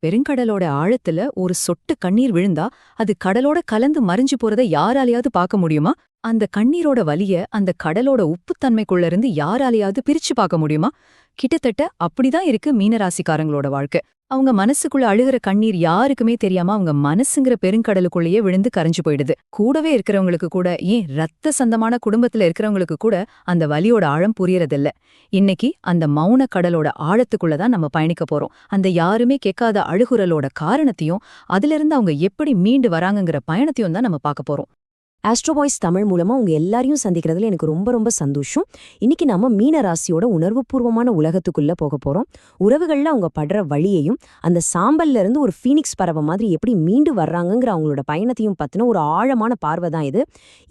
பெருங்கடலோட ஆழத்துல ஒரு சொட்டு கண்ணீர் விழுந்தா அது கடலோட கலந்து மறைஞ்சு போறத யாராலையாவது பார்க்க முடியுமா? அந்த கண்ணீரோட வலிய அந்த கடலோட உப்புத்தன்மைக்குள்ள இருந்து யாராலையாவது பிரிச்சு பார்க்க முடியுமா? கிட்டத்தட்ட அப்படிதான் இருக்கு மீனராசிக்காரங்களோட வாழ்க்கை. அவங்க மனசுக்குள்ள அழுகிற கண்ணீர் யாருக்குமே தெரியாம அவங்க மனசுங்கிற பெருங்கடலுக்குள்ளேயே விழுந்து கரைஞ்சு போயிடுது. கூடவே இருக்கிறவங்களுக்கு கூட, ஏன் ரத்த சந்தமான குடும்பத்துல இருக்கிறவங்களுக்கு கூட அந்த வலியோட ஆழம் புரியறதில்ல. இன்னைக்கு அந்த மௌன கடலோட ஆழத்துக்குள்ளதான் நம்ம பயணிக்க போறோம். அந்த யாருமே கேட்காத அழுகுறலோட காரணத்தையும் அதிலிருந்து அவங்க எப்படி மீண்டு வராங்கங்கிற பயணத்தையும் தான் நம்ம பார்க்க போறோம். ஆஸ்ட்ரோ வாய்ஸ் தமிழ் மூலமா உங்க எல்லாரையும் சந்திக்கிறதுல எனக்கு ரொம்ப ரொம்ப சந்தோஷம். இன்னைக்கு நாம மீன ராசியோட உணர்வுபூர்வமான உலகத்துக்குள்ள போக போறோம். உறவுகள்ல அவங்க படுற வழியையும் அந்த சாம்பல்ல இருந்து ஒரு ஃபீனிக்ஸ் பறவை மாதிரி எப்படி மீண்டு வர்றாங்கங்கிற அவங்களோட பயணத்தையும் பத்தின ஒரு ஆழமான பார்வை தான் இது.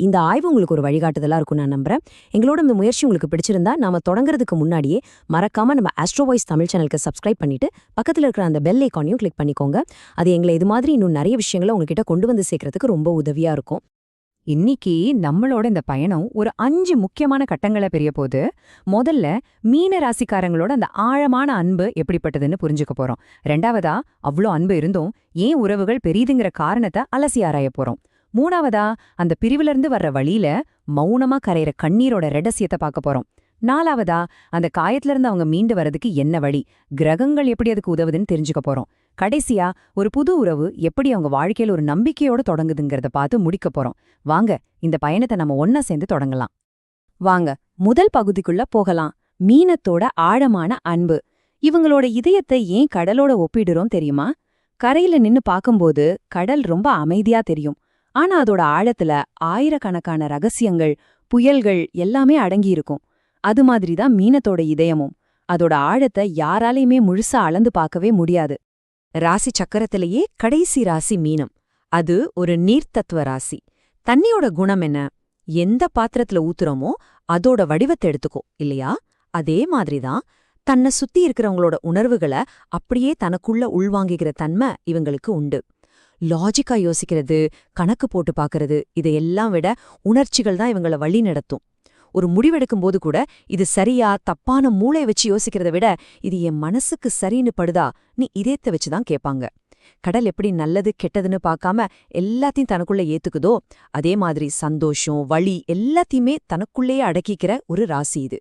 இந்த ஆய்வு உங்களுக்கு ஒரு வழிகாட்டுதலா இருக்கும் நான் நம்புறேன். எங்களோட இந்த முயற்சி உங்களுக்கு பிடிச்சிருந்தா நாம தொடங்குறதுக்கு முன்னாடியே மறக்காம நம்ம ஆஸ்ட்ரோ வாய்ஸ் தமிழ் சேனலுக்கு சப்ஸ்கிரைப் பண்ணிட்டு பக்கத்துல இருக்கிற அந்த பெல் ஐக்கானையும் கிளிக் பண்ணிக்கோங்க. அது எங்களை இது மாதிரி இன்னும் நிறைய விஷயங்களை உங்ககிட்ட கொண்டு வந்து சேர்க்கறதுக்கு ரொம்ப உதவியா இருக்கும். இன்னைக்கு நம்மளோட இந்த பயணம் ஒரு 5 முக்கியமான கட்டங்களை பெரிய போது முதல்ல மீன ராசிக்காரங்களோட அந்த ஆழமான அன்பு எப்படிப்பட்டதுன்னு புரிஞ்சுக்க போறோம். ரெண்டாவதா, அவ்வளோ அன்பு இருந்தும் ஏன் உறவுகள் பெரியதுங்கிற காரணத்தை அலசி ஆராய போறோம். மூணாவதா, அந்த பிரிவுல இருந்து வர்ற வழியில மௌனமா கரையிற கண்ணீரோட ரகசியத்தை பார்க்க போறோம். நாலாவதா, அந்த காயத்துல இருந்து அவங்க மீண்டு வரதுக்கு என்ன வழி, கிரகங்கள் எப்படி அதுக்கு உதவுதுன்னு தெரிஞ்சுக்க போறோம். கடைசியா, ஒரு புது உறவு எப்படி அவங்க வாழ்க்கையில ஒரு நம்பிக்கையோட தொடங்குதுங்கிறத பார்த்து முடிக்க போறோம். வாங்க, இந்த பயணத்தை நம்ம ஒன்னா சேர்ந்து தொடங்கலாம். வாங்க, முதல் பகுதிக்குள்ள போகலாம். மீனத்தோட ஆழமான அன்பு. இவங்களோட இதயத்தை ஏன் கடலோட ஒப்பிடுறோம் தெரியுமா? கரையில நின்னு பாக்கும்போது கடல் ரொம்ப அமைதியா தெரியும். ஆனா அதோட ஆழத்துல ஆயிரக்கணக்கான ரகசியங்கள், புயல்கள் எல்லாமே அடங்கியிருக்கும். அது மாதிரிதான் மீனத்தோட இதயமும். அதோட ஆழத்தை யாராலையுமே முழுசா அளந்து பார்க்கவே முடியாது. ராசி சக்கரத்திலேயே கடைசி ராசி மீனம். அது ஒரு நீர்த்தத்துவ ராசி. தண்ணியோட குணம் என்ன? எந்த பாத்திரத்துல ஊத்துறோமோ அதோட வடிவத்தை எடுத்துக்கோ, இல்லையா? அதே மாதிரிதான் தன்னை சுத்தி இருக்கிறவங்களோட உணர்வுகளை அப்படியே தனக்குள்ள உள்வாங்கிக்கிற தன்மை இவங்களுக்கு உண்டு. லாஜிக்கா யோசிக்கிறது, கணக்கு போட்டு பாக்குறது, இதையெல்லாம் விட உணர்ச்சிகள் தான் இவங்கள வழி நடத்தும். ஒரு முடிவெடுக்கும் போது கூட இது சரியா தப்பான மூளையை வச்சு யோசிக்கிறத விட இது என் மனசுக்கு சரின்னு படுதா நீ இதயத்தை வச்சுதான் கேட்பாங்க. கடல் எப்படி நல்லது கெட்டதுன்னு பார்க்காம எல்லாத்தையும் தனக்குள்ள ஏத்துக்குதோ அதே மாதிரி சந்தோஷம், வலி எல்லாத்தையுமே தனக்குள்ளேயே அடக்கிக்கிற ஒரு ராசி இது.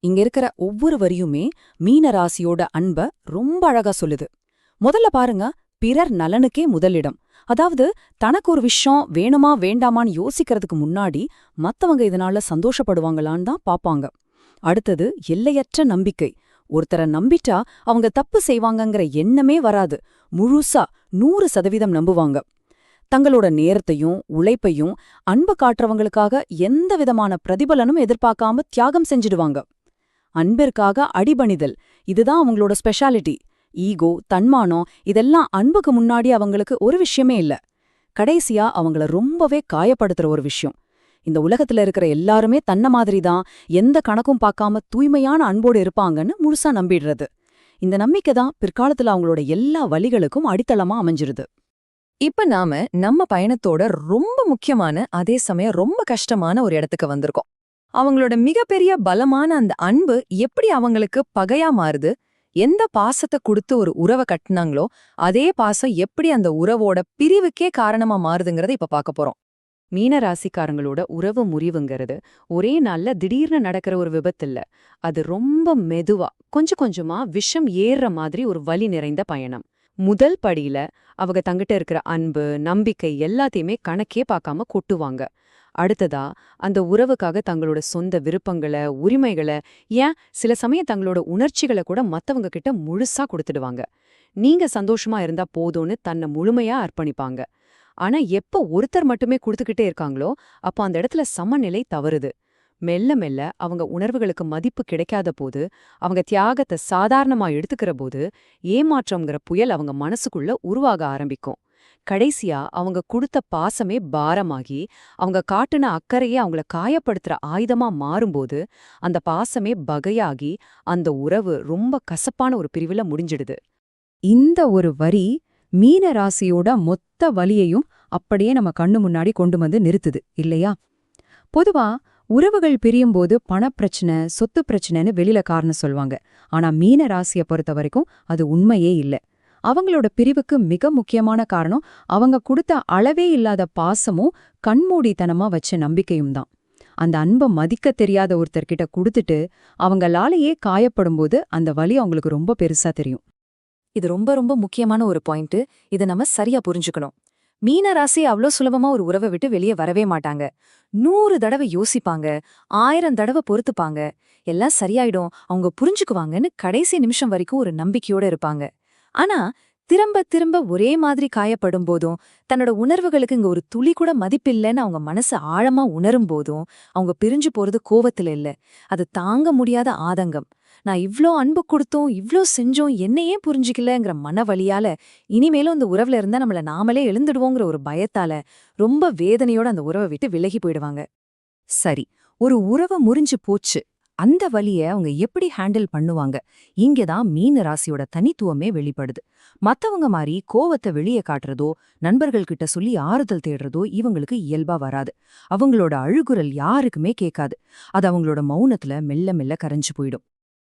இங்க இருக்கிற ஒவ்வொரு வரியுமே மீன ராசியோட அன்ப ரொம்ப அழகா சொல்லுது. முதல்ல பாருங்க, பிறர் நலனுக்கே முதலிடம். அதாவது தனக்கு ஒரு விஷயம் வேணுமா வேண்டாமான்னு யோசிக்கிறதுக்கு முன்னாடி மத்தவங்க இதனால சந்தோஷப்படுவாங்களான்னு தான் பாப்பாங்க. அடுத்தது எல்லையற்ற நம்பிக்கை. ஒருத்தரை நம்பிட்டா அவங்க தப்பு செய்வாங்கங்கிற எண்ணமே வராது. முழுசா 100% நம்புவாங்க. தங்களோட நேரத்தையும் உழைப்பையும் அன்பு காட்டுறவங்களுக்காக எந்த விதமான பிரதிபலனும் எதிர்பார்க்காம தியாகம் செஞ்சிடுவாங்க. அன்பிற்காக அடிபணிதல், இதுதான் அவங்களோட ஸ்பெஷாலிட்டி. ஈகோ, தன்மானம் இதெல்லாம் அன்புக்கு முன்னாடி அவங்களுக்கு ஒரு விஷயமே இல்ல. கடைசியா அவங்கள ரொம்பவே காயப்படுத்துற ஒரு விஷயம். இந்த உலகத்துல இருக்கிற எல்லாருமே தன்ன மாதிரிதான், எந்த கணக்கும் பார்க்காம தூய்மையான அன்போடு இருப்பாங்கன்னு முழுசா நம்பிடுறது. இந்த நம்பிக்கை தான் பிற்காலத்துல அவங்களோட எல்லா வழிகளுக்கும் அடித்தளமா அமைஞ்சிருது. இப்ப நாம நம்ம பயணத்தோட ரொம்ப முக்கியமான அதே சமயம் ரொம்ப கஷ்டமான ஒரு இடத்துக்கு வந்திருக்கோம். அவங்களோட மிகப்பெரிய பலமான அந்த அன்பு எப்படி அவங்களுக்கு பகையா மாறுது, எந்த பாசத்தை கொடுத்து ஒரு உறவை கட்டினாங்களோ அதே பாசம் எப்படி அந்த உறவோட பிரிவுக்கே காரணமா மாறுதுங்கிறத இப்ப பார்க்க போறோம். மீன ராசிக்காரங்களோட உறவு முறிவுங்கிறது ஒரே நாள்ல திடீர்னு நடக்கிற ஒரு விபத்து இல்ல. அது ரொம்ப மெதுவா கொஞ்சம் கொஞ்சமா விஷம் ஏறுற மாதிரி ஒரு வலி நிறைந்த பயணம். முதல் படியில அவங்க தங்கிட்ட இருக்கிற அன்பு, நம்பிக்கை எல்லாத்தையுமே கணக்கே பார்க்காம கொட்டுவாங்க. அடுத்ததா அந்த உறவுக்காக தங்களோட சொந்த விருப்பங்களை, உரிமைகளை, ஏன் சில சமயம் தங்களோட உணர்ச்சிகளை கூட மத்தவங்க கிட்ட முழுசா கொடுத்துடுவாங்க. நீங்க சந்தோஷமா இருந்தா போதும்னு தன்னை முழுமையா அர்ப்பணிப்பாங்க. ஆனா எப்ப ஒருத்தர் மட்டுமே கொடுத்துக்கிட்டே இருக்காங்களோ அப்போ அந்த இடத்துல சமநிலை தவறுது. மெல்ல மெல்ல அவங்க உணர்வுகளுக்கு மதிப்பு கிடைக்காத போது, அவங்க தியாகத்தை சாதாரணமா எடுத்துக்கிற போது ஏமாற்றம்ங்கிற புயல் அவங்க மனசுக்குள்ள உருவாக ஆரம்பிக்கும். கடைசியா அவங்க கொடுத்த பாசமே பாரமாகி, அவங்க காட்டுன அக்கறையே அவங்கள காயப்படுத்துற ஆயுதமா மாறும்போது அந்த பாசமே பகையாகி அந்த உறவு ரொம்ப கசப்பான ஒரு பிரிவுல முடிஞ்சிடுது. இந்த ஒரு வரி மீன ராசியோட மொத்த வலியையும் அப்படியே நம்ம கண்ணு முன்னாடி கொண்டு வந்து நிறுத்துது, இல்லையா? பொதுவா உறவுகள் பிரியும்போது பணப்பிரச்சனை, சொத்து பிரச்சனைன்னு வெளியில காரணம் சொல்வாங்க. ஆனா மீன ராசியை பொறுத்த வரைக்கும் அது உண்மையே இல்ல. அவங்களோட பிரிவுக்கு மிக முக்கியமான காரணம் அவங்க கொடுத்த அளவே இல்லாத பாசமும் கண்மூடித்தனமா வச்ச நம்பிக்கையும் தான். அந்த அன்பை மதிக்க தெரியாத ஒருத்தர்கிட்ட கொடுத்துட்டு அவங்களாலேயே காயப்படும்போது அந்த வலி அவங்களுக்கு ரொம்ப பெருசா தெரியும். இது ரொம்ப ரொம்ப முக்கியமான ஒரு பாயிண்ட். இதை நம்ம சரியா புரிஞ்சுக்கணும். மீன ராசி அவ்வளோ சுலபமா ஒரு உறவை விட்டு வெளியே வரவே மாட்டாங்க. 100 தடவை யோசிப்பாங்க, 1000 தடவை பொறுத்துப்பாங்க, எல்லாம் சரியாயிடும், அவங்க புரிஞ்சுக்குவாங்கன்னு கடைசி நிமிஷம் வரைக்கும் ஒரு நம்பிக்கையோட இருப்பாங்க. ஆனா திரும்ப திரும்ப ஒரே மாதிரி காயப்படும் போதும், தன்னோட உணர்வுகளுக்கு இங்க ஒரு துளி கூட மதிப்பில்லைன்னு அவங்க மனசு ஆழமா உணரும் போதும், அவங்க பிரிஞ்சு போறது கோவத்துல இல்ல, அது தாங்க முடியாத ஆதங்கம். நான் இவ்ளோ அன்பு கொடுத்தோம், இவ்ளோ செஞ்சோம், என்னையே புரிஞ்சுக்கலங்கிற மனவலியால, இனிமேலும் அந்த உறவுல இருந்தா நம்மள நாமளே எழுந்துடுவோங்கிற ஒரு பயத்தால ரொம்ப வேதனையோட அந்த உறவை விட்டு விலகி போயிடுவாங்க. சரி, ஒரு உறவு முறிஞ்சு போச்சு. அந்த வலிய அவங்க எப்படி ஹேண்டில் பண்ணுவாங்க? இங்கதான் மீன ராசியோட தனித்துவமே வெளிப்படுது. மத்தவங்க மாதிரி கோவத்தை வெளியே காட்டுறதோ, நண்பர்கள் கிட்ட சொல்லி ஆறுதல் தேடுறதோ இவங்களுக்கு இயல்பா வராது. அவங்களோட அழுகுரல் யாருக்குமே கேட்காது. அது அவங்களோட மௌனத்துல மெல்ல மெல்ல கரைஞ்சு போயிடும்.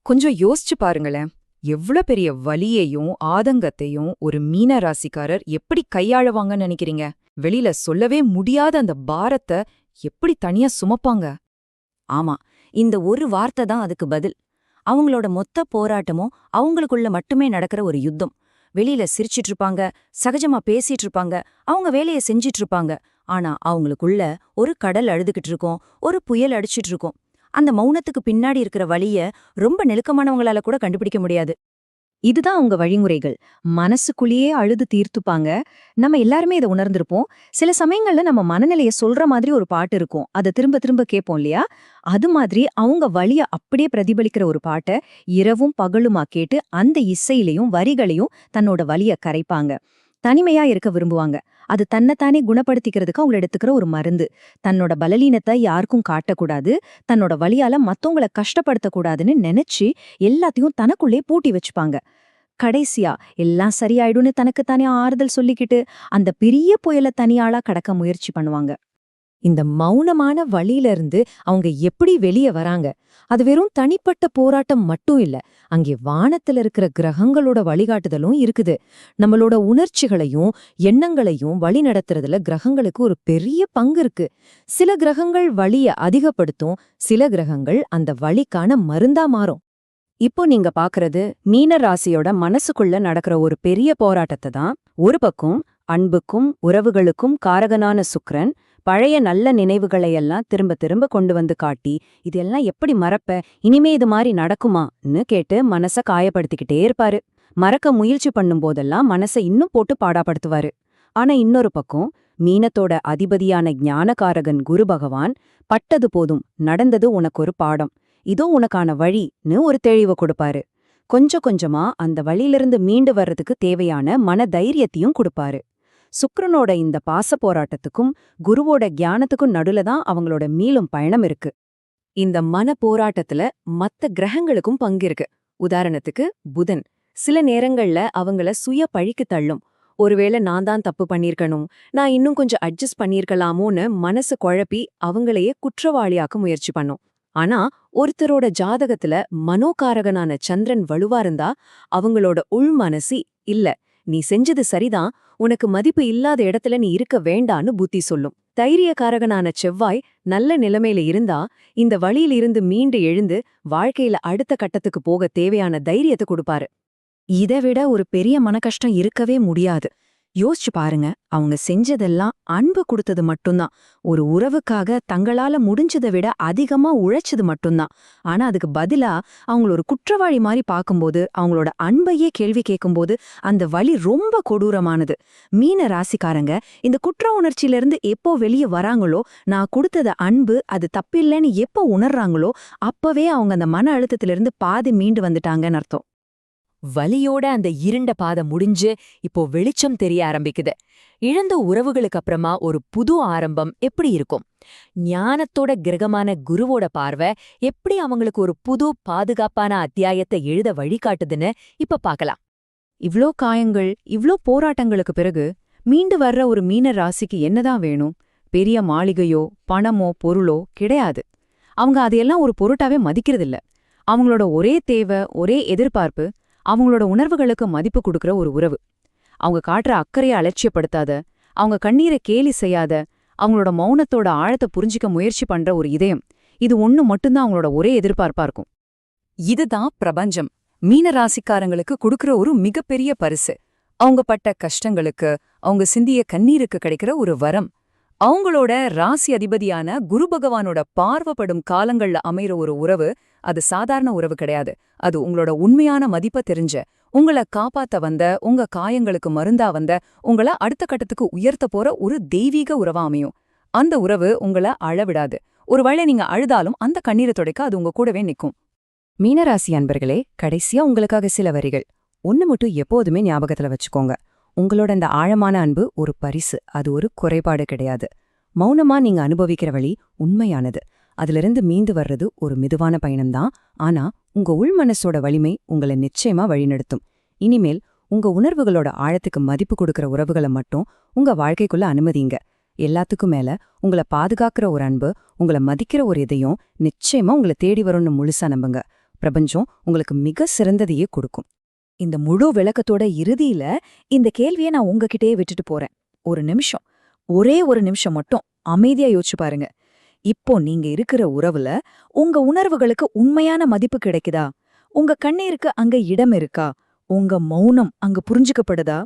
கொஞ்சம் யோசிச்சு பாருங்களேன், எவ்ளோ பெரிய வலியையும் ஆதங்கத்தையும் ஒரு மீன ராசிக்காரர் எப்படி கையாளுவாங்கன்னு நினைக்கிறீங்க? வெளியில சொல்லவே முடியாத அந்த பாரத்தை எப்படி தனியா சுமப்பாங்க? ஆமா, இந்த ஒரு வார்த்தை தான் அதுக்கு பதில். அவங்களோட மொத்த போராட்டமும் அவங்களுக்குள்ள மட்டுமே நடக்கிற ஒரு யுத்தம். வெளியில சிரிச்சிட்டு இருப்பாங்க, சகஜமா பேசிட்டு இருப்பாங்க, அவங்க வேலையை செஞ்சிட்டு இருப்பாங்க. ஆனா அவங்களுக்குள்ள ஒரு கடல் அழுதுகிட்டு இருக்கும், ஒரு புயல் அடிச்சிட்டு இருக்கும். அந்த மௌனத்துக்கு பின்னாடி இருக்கிற வலிய ரொம்ப நெருக்கமானவங்களால கூட கண்டுபிடிக்க முடியாது. இதுதான் அவங்க வழிமுறைகள். மனசுக்குள்ளேயே அழுது தீர்த்துப்பாங்க. நம்ம எல்லாருமே இதை உணர்ந்திருப்போம். சில சமயங்கள்ல நம்ம மனநிலைய சொல்ற மாதிரி ஒரு பாட்டு இருக்கும். அதை திரும்ப திரும்ப கேட்போம் இல்லையா? அது மாதிரி அவங்க வலிய அப்படியே பிரதிபலிக்கிற ஒரு பாட்டை இரவும் பகலுமா கேட்டு அந்த இசையிலையும் வரிகளையும் தன்னோட வலிய கரைப்பாங்க. தனிமையா இருக்க விரும்புவாங்க. அது தன்னைத்தானே குணப்படுத்திக்கிறதுக்கு அவங்க எடுத்துக்கிற ஒரு மருந்து. தன்னோட பலலீனத்தை யாருக்கும் காட்டக்கூடாது, தன்னோட வலியால மத்தவங்கள கஷ்டப்படுத்தக்கூடாதுன்னு நினைச்சு எல்லாத்தையும் தனக்குள்ளே பூட்டி வச்சுப்பாங்க. கடைசியா எல்லாம் சரியாயிடும்னு தனக்குத்தானே ஆறுதல் சொல்லிக்கிட்டு அந்த பெரிய புயலை தனியாளா கடக்க முயற்சி பண்ணுவாங்க. இந்த மௌனமான வழியிலிருந்து அவங்க எப்படி வெளியே வராங்க? அது வெறும் தனிப்பட்ட போராட்டம் மட்டும் இல்ல, அங்கே வானத்துல இருக்கிற கிரகங்களோட வழிகாட்டுதலும் இருக்குது. நம்மளோட உணர்ச்சிகளையும் எண்ணங்களையும் வழி நடத்துறதுல கிரகங்களுக்கு ஒரு பெரிய பங்கு இருக்கு. சில கிரகங்கள் வலிய அதிகப்படுத்தும், சில கிரகங்கள் அந்த வலிக்கான மருந்தா மாறும். இப்போ நீங்க பாக்குறது மீன ராசியோட மனசுக்குள்ள நடக்கிற ஒரு பெரிய போராட்டத்தை தான். ஒரு பக்கம் அன்புக்கும் உறவுகளுக்கும் காரகனான சுக்கிரன் பழைய நல்ல நினைவுகளையெல்லாம் திரும்ப திரும்ப கொண்டு வந்து காட்டி, இதெல்லாம் எப்படி மறப்ப, இனிமே இது மாதிரி நடக்குமான்னு கேட்டு மனச காயப்படுத்திக்கிட்டே இருப்பாரு. மறக்க முயற்சி பண்ணும்போதெல்லாம் மனசை இன்னும் போட்டு பாடாப்படுத்துவாரு. ஆனா இன்னொரு பக்கம் மீனத்தோட அதிபதியான ஞானகாரகன் குரு பகவான், பட்டது போதும், நடந்தது உனக்கு ஒரு பாடம், இதோ உனக்கான வழின்னு ஒரு தெளிவை கொடுப்பாரு. கொஞ்சம் கொஞ்சமா அந்த வழியிலிருந்து மீண்டு வர்றதுக்கு தேவையான மன தைரியத்தையும் கொடுப்பாரு. சுக்கிரனோட இந்த பாச போராட்டத்துக்கும் குருவோட ஞானத்துக்கும் நடுல தான் அவங்களோட மீளும் பயணம் இருக்கு. இந்த மன போராட்டத்துல மத்த கிரகங்களுக்கும் பங்கு இருக்கு. உதாரணத்துக்கு புதன் சில நேரங்கள்ல அவங்கள சுய பழிக்கு தள்ளும். ஒருவேளை நான் தான் தப்பு பண்ணிருக்கணும், நான் இன்னும் கொஞ்சம் அட்ஜஸ்ட் பண்ணிருக்கலாமோன்னு மனசு குழப்பி அவங்களையே குற்றவாளியாக்க முயற்சி பண்ணும். ஆனா ஒருத்தரோட ஜாதகத்துல மனோகாரகனான சந்திரன் வலுவா இருந்தா அவங்களோட உள் மனசி, இல்ல நீ செஞ்சது சரிதான், உனக்கு மதிப்பு இல்லாத இடத்துல நீ இருக்க வேண்டான்னு புத்தி சொல்லும். தைரியக்காரகனான செவ்வாய் நல்ல நிலைமையில இருந்தா இந்த வழியில இருந்து மீண்டு எழுந்து வாழ்க்கையில அடுத்த கட்டத்துக்கு போக தேவையான தைரியத்தை கொடுப்பாரு. இதை விட ஒரு பெரிய மனக்கஷ்டம் இருக்கவே முடியாது. யோசிச்சு பாருங்க, அவங்க செஞ்சதெல்லாம் அன்பு கொடுத்தது மட்டும்தான். ஒரு உறவுக்காக தங்களால முடிஞ்சதை விட அதிகமா உழைச்சது மட்டும்தான். ஆனா அதுக்கு பதிலா அவங்கள ஒரு குற்றவாளி மாதிரி பார்க்கும்போது, அவங்களோட அன்பையே கேள்வி கேட்கும்போது அந்த வலி ரொம்ப கொடூரமானது. மீன ராசிக்காரங்க இந்த குற்ற உணர்ச்சியிலிருந்து எப்போ வெளியே வராங்களோ, நான் கொடுத்தத அன்பு அது தப்பில்லைன்னு எப்போ உணர்றாங்களோ, அப்பவே அவங்க அந்த மன அழுத்தத்திலிருந்து பாதி மீண்டு வந்துட்டாங்கன்னு அர்த்தம். வலியோட அந்த இருண்ட பாதை முடிஞ்சு இப்போ வெளிச்சம் தெரிய ஆரம்பிக்குது. இழந்த உறவுகளுக்கு அப்புறமா ஒரு புது ஆரம்பம் எப்படி இருக்கும்? ஞானத்தோட கிரகமான குருவோட பார்வை எப்படி அவங்களுக்கு ஒரு புது பாதுகாப்பான அத்தியாயத்தை எழுத வழிகாட்டுதுன்னு இப்ப பார்க்கலாம். இவ்ளோ காயங்கள், இவ்ளோ போராட்டங்களுக்கு பிறகு மீண்டு வர்ற ஒரு மீன ராசிக்கு என்னதான் வேணும்? பெரிய மாளிகையோ பணமோ பொருளோ கிடையாது. அவங்க அதையெல்லாம் ஒரு பொருட்டாவே மதிக்கிறதில்ல. அவங்களோட ஒரே தேவை, ஒரே எதிர்பார்ப்பு அவங்களோட உணர்வுகளுக்கு மதிப்பு கொடுக்கற ஒரு உறவு. அவங்க காட்டுற அக்கறையை அலட்சியப்படுத்தாத, அவங்க கண்ணீரை கேலி செய்யாத, அவங்களோட மௌனத்தோட ஆழத்தை புரிஞ்சிக்க முயற்சி பண்ற ஒரு இதயம். இது ஒண்ணு மட்டும்தான் அவங்களோட ஒரே எதிர்பார்ப்பா இருக்கும். இதுதான் பிரபஞ்சம் மீனராசிக்காரங்களுக்கு கொடுக்கற ஒரு மிகப்பெரிய பரிசு. அவங்க பட்ட கஷ்டங்களுக்கு, அவங்க சிந்திய கண்ணீருக்கு கிடைக்கிற ஒரு வரம். அவங்களோட ராசி அதிபதியான குரு பகவானோட பார்வப்படும் காலங்கள்ல அமைற ஒரு உறவு, அது சாதாரண உறவு கிடையாது. அது உங்களோட உண்மையான மதிப்பை தெரிஞ்ச, உங்களை காப்பாத்த வந்த, உங்க காயங்களுக்கு மருந்தா வந்த, உங்களை அடுத்த கட்டத்துக்கு உயர்த்த போற ஒரு தெய்வீக உறவா அமையும். அந்த உறவு உங்களை அழவிடாது. ஒருவேளை நீங்க அழுதாலும் அந்த கண்ணீரை துடைக்க அது உங்க கூடவே நிக்கும். மீனராசி அன்பர்களே, கடைசியா உங்களுக்காக சில வரிகள். ஒண்ணு மட்டும் எப்போதுமே ஞாபகத்துல வச்சுக்கோங்க. உங்களோட இந்த ஆழமான அன்பு ஒரு பரிசு, அது ஒரு குறைபாடு கிடையாது. மௌனமா நீங்க அனுபவிக்கிற வழி உண்மையானது. அதிலிருந்து மீண்டு வர்றது ஒரு மெதுவான பயணம்தான். ஆனா உங்க உள் மனசோட வலிமை உங்களை நிச்சயமா வழிநடத்தும். இனிமேல் உங்க உணர்வுகளோட ஆழத்துக்கு மதிப்பு கொடுக்கற உறவுகளை மட்டும் உங்க வாழ்க்கைக்குள்ள அனுமதிங்க. எல்லாத்துக்கும் மேல உங்களை பாதுகாக்கிற ஒரு அன்பு, உங்களை மதிக்கிற ஒரு இதயம் நிச்சயமா உங்களை தேடி வரும்னு முழுசா நம்புங்க. பிரபஞ்சம் உங்களுக்கு மிக சிறந்ததையே கொடுக்கும். இந்த முழு விளக்கத்தோட இறுதியில இந்த கேள்வியை நான் உங்ககிட்டயே விட்டுட்டு போறேன். ஒரு நிமிஷம், ஒரே ஒரு நிமிஷம் மட்டும் அமைதியா யோசிச்சு பாருங்க. இப்போ நீங்க இருக்கிற உறவுல உங்க உணர்வுகளுக்கு உண்மையான மதிப்பு கிடைக்குதா? உங்க கண்ணீருக்கு அங்க இடம் இருக்கா? உங்க மௌனம் அங்க புரிஞ்சுக்கப்படுதா?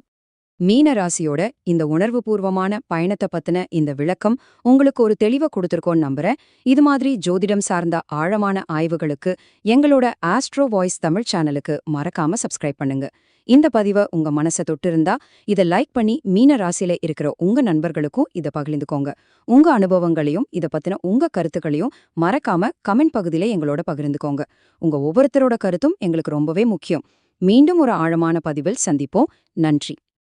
மீனராசியோட இந்த உணர்வுபூர்வமான பயணத்தை பத்தின இந்த விளக்கம் உங்களுக்கு ஒரு தெளிவை கொடுத்திருக்கோன்னு நம்புறேன். இது மாதிரி ஜோதிடம் சார்ந்த ஆழமான ஆய்வுகளுக்கு எங்களோட ஆஸ்ட்ரோ வாய்ஸ் தமிழ் சேனலுக்கு மறக்காம சப்ஸ்கிரைப் பண்ணுங்க. இந்த பதிவை உங்க மனசை தொட்டிருந்தா இதை லைக் பண்ணி மீன ராசியில இருக்கிற உங்க நண்பர்களுக்கும் இதை பகிர்ந்துக்கோங்க. உங்க அனுபவங்களையும் இதை பத்தின உங்க கருத்துக்களையும் மறக்காம கமெண்ட் பகுதியில எங்களோட பகிர்ந்துக்கோங்க. உங்க ஒவ்வொருத்தரோட கருத்தும் எங்களுக்கு ரொம்பவே முக்கியம். மீண்டும் ஒரு ஆழமான பதிவில் சந்திப்போம். நன்றி.